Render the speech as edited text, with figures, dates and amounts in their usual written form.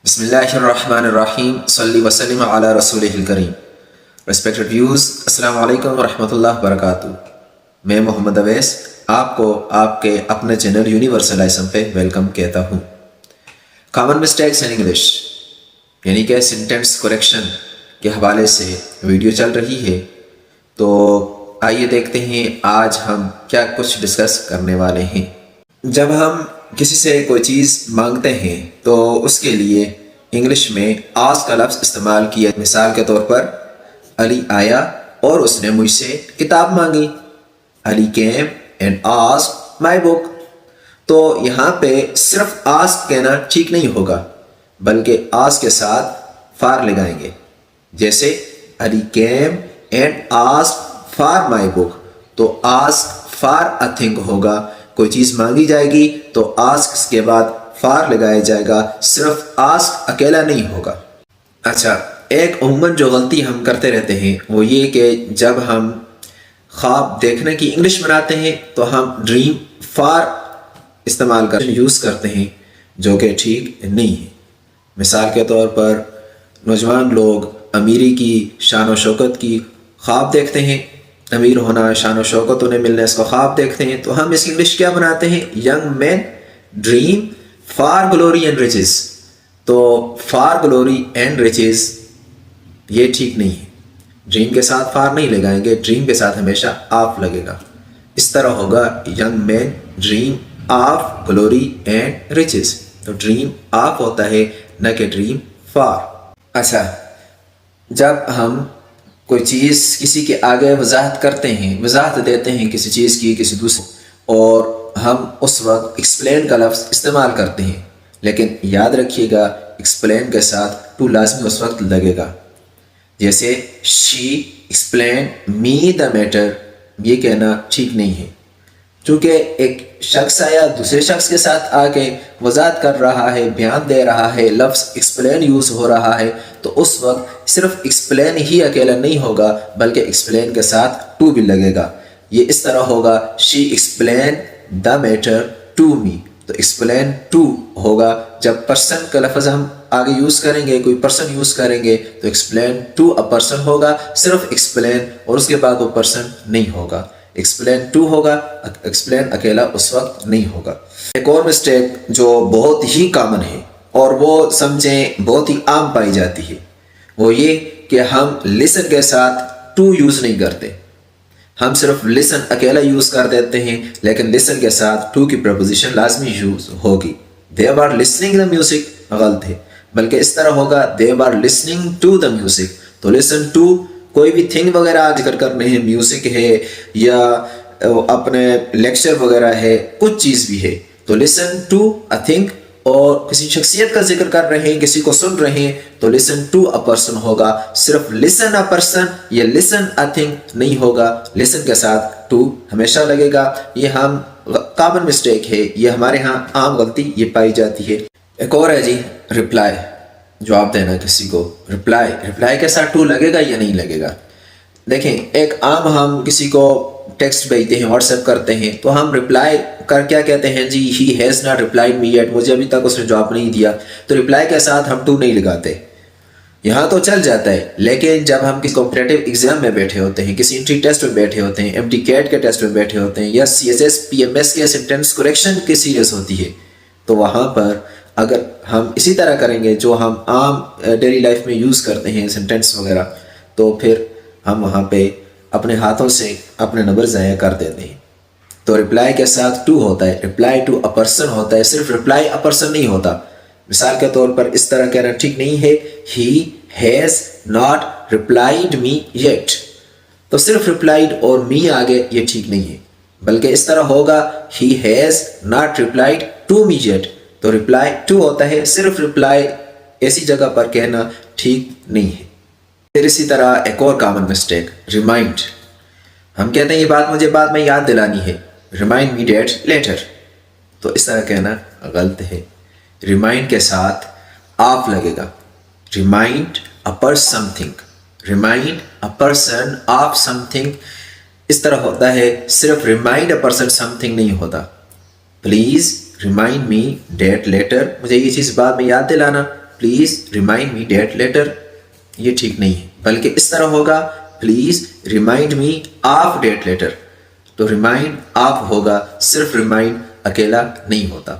بسم اللہ الرحمن الرحیم صلی وسلم علی رسولہ الکریم. ریسپیکٹڈ ویوز، السلام علیکم ورحمۃ اللہ وبرکاتہ. میں محمد اویس آپ کو آپ کے اپنے چینل یونیورسلائزم پہ ویلکم کہتا ہوں. کامن مسٹیکس ان انگلش یعنی کہ سینٹینس کریکشن کے حوالے سے ویڈیو چل رہی ہے، تو آئیے دیکھتے ہیں آج ہم کیا کچھ ڈسکس کرنے والے ہیں. جب ہم کسی سے کوئی چیز مانگتے ہیں تو اس کے لیے انگلش میں آسک کا لفظ استعمال کیا. مثال کے طور پر علی آیا اور اس نے مجھ سے کتاب مانگی. علی came and ask my book. تو یہاں پہ صرف آسک کہنا ٹھیک نہیں ہوگا، بلکہ آسک کے ساتھ فار لگائیں گے. جیسے Ali came and ask for my book, تو آسک فار اے تھنگ ہوگا. کوئی چیز مانگی جائے گی تو آسک کے بعد فار لگایا جائے گا، صرف آسک اکیلا نہیں ہوگا. اچھا، ایک عموماً جو غلطی ہم کرتے رہتے ہیں وہ یہ کہ جب ہم خواب دیکھنے کی انگلش بناتے ہیں تو ہم ڈریم فار استعمال یوز کرتے ہیں، جو کہ ٹھیک نہیں ہے. مثال کے طور پر نوجوان لوگ امیری کی، شان و شوکت کی خواب دیکھتے ہیں، امیر ہونا، شان و شوکت انہیں ملنے اس کو خواب دیکھتے ہیں، تو ہم اس کی انگلش کیا بناتے ہیں؟ Young man dream for glory and riches. تو فار گلوری اینڈ riches یہ ٹھیک نہیں ہے. ڈریم کے ساتھ فار نہیں لگائیں گے، ڈریم کے ساتھ ہمیشہ آف لگے گا. اس طرح ہوگا young man dream of glory and riches. تو ڈریم آف ہوتا ہے، نہ کہ ڈریم فار. اچھا، جب ہم کوئی چیز کسی کے آگے وضاحت کرتے ہیں، وضاحت دیتے ہیں کسی چیز کی کسی دوسرے، اور ہم اس وقت ایکسپلین کا لفظ استعمال کرتے ہیں، لیکن یاد رکھیے گا ایکسپلین کے ساتھ ٹو لازمی اس وقت لگے گا. جیسے شی ایکسپلین می دا میٹر، یہ کہنا ٹھیک نہیں ہے. چونکہ ایک شخص آیا دوسرے شخص کے ساتھ آ کے وضاحت کر رہا ہے، بیان دے رہا ہے، لفظ ایکسپلین یوز ہو رہا ہے، تو اس وقت صرف ایکسپلین ہی اکیلا نہیں ہوگا، بلکہ ایکسپلین کے ساتھ ٹو بھی لگے گا. یہ اس طرح ہوگا she explain the matter to me. تو ایکسپلین ٹو ہوگا. جب پرسن کا لفظ ہم آگے یوز کریں گے، کوئی پرسن یوز کریں گے، تو ایکسپلین ٹو اے پرسن ہوگا، صرف ایکسپلین اور اس کے بعد وہ پرسن نہیں ہوگا. ایکسپلین ٹو ہوگا، ایکسپلین اکیلا اس وقت نہیں ہوگا. ایک اور مسٹیک جو بہت ہی کامن ہے اور وہ سمجھیں بہت ہی عام پائی جاتی ہے، وہ یہ کہ ہم لسن کے ساتھ ٹو یوز نہیں کرتے. ہم صرف لسن اکیلا یوز کر دیتے ہیں، لیکن لسن کے ساتھ ٹو کی پریپوزیشن لازمی یوز ہوگی. they were listening the music غلط ہے، بلکہ اس طرح ہوگا they were listening to the music. تو listen to کوئی بھی تھنگ وغیرہ آج ذکر کرنے ہیں، میوزک ہے یا اپنے لیکچر وغیرہ ہے، کچھ چیز بھی ہے، تو listen to a thing. اور کسی شخصیت کا ذکر کر رہے ہیں، کسی کو سن رہے ہیں، تو listen to a person ہوگا. صرف listen a person یا listen a thing نہیں ہوگا، listen کے ساتھ to ہمیشہ لگے گا. یہ ہم کامن مسٹیک ہے، یہ ہمارے ہاں عام غلطی یہ پائی جاتی ہے. ایک اور ہے جی، رپلائی، جواب دینا کسی کو. رپلائی کے ساتھ ٹو لگے گا یا نہیں لگے گا؟ دیکھیں، ایک عام ہم کسی کو ٹیکسٹ بھیجتے ہیں، واٹس ایپ کرتے ہیں، تو ہم رپلائی کر کیا کہتے ہیں؟ جی he has not replied me yet, مجھے ابھی تک اس نے جواب نہیں دیا. تو رپلائی کے ساتھ ہم ٹو نہیں لگاتے. یہاں تو چل جاتا ہے، لیکن جب ہم کسی کمپٹیٹیو ایگزام میں بیٹھے ہوتے ہیں، کسی انٹری ٹیسٹ میں بیٹھے ہوتے ہیں، MT-CAT کے ٹیسٹ میں بیٹھے ہوتے ہیں، یا CSS PMS کے سینٹینس کریکشن کی سیریز ہوتی ہے، تو وہاں پر اگر ہم اسی طرح کریں گے جو ہم عام ڈیلی لائف میں یوز کرتے ہیں سینٹینس وغیرہ، تو پھر ہم وہاں پہ اپنے ہاتھوں سے اپنے نمبر ضائع کر دیتے ہیں. تو رپلائی کے ساتھ ٹو ہوتا ہے، رپلائی ٹو اے پرسن ہوتا ہے، صرف رپلائی اے پرسن نہیں ہوتا. مثال کے طور پر اس طرح کہنا ٹھیک نہیں ہے، ہی has not replied me yet. تو صرف ریپلائڈ اور می آگے یہ ٹھیک نہیں ہے، بلکہ اس طرح ہوگا he has not replied to me yet. تو رپلائی ٹو ہوتا ہے، صرف رپلائی ایسی جگہ پر کہنا ٹھیک نہیں ہے. پھر اسی طرح ایک اور کامن مسٹیک، ریمائنڈ. ہم کہتے ہیں یہ بات مجھے بعد میں یاد دلانی ہے، ریمائنڈ می ڈیٹ لیٹر. تو اس طرح کہنا غلط ہے. ریمائنڈ کے ساتھ آف لگے گا. Remind a person something, remind a person of something اس طرح ہوتا ہے، صرف remind a person something نہیں ہوتا. Please remind me that later, مجھے یہ چیز بعد میں یاد دلانا please remind me that later, یہ ٹھیک نہیں ہے، بلکہ اس طرح ہوگا please remind me of that later. تو ریمائنڈ آپ ہوگا، صرف ریمائنڈ اکیلا نہیں ہوتا.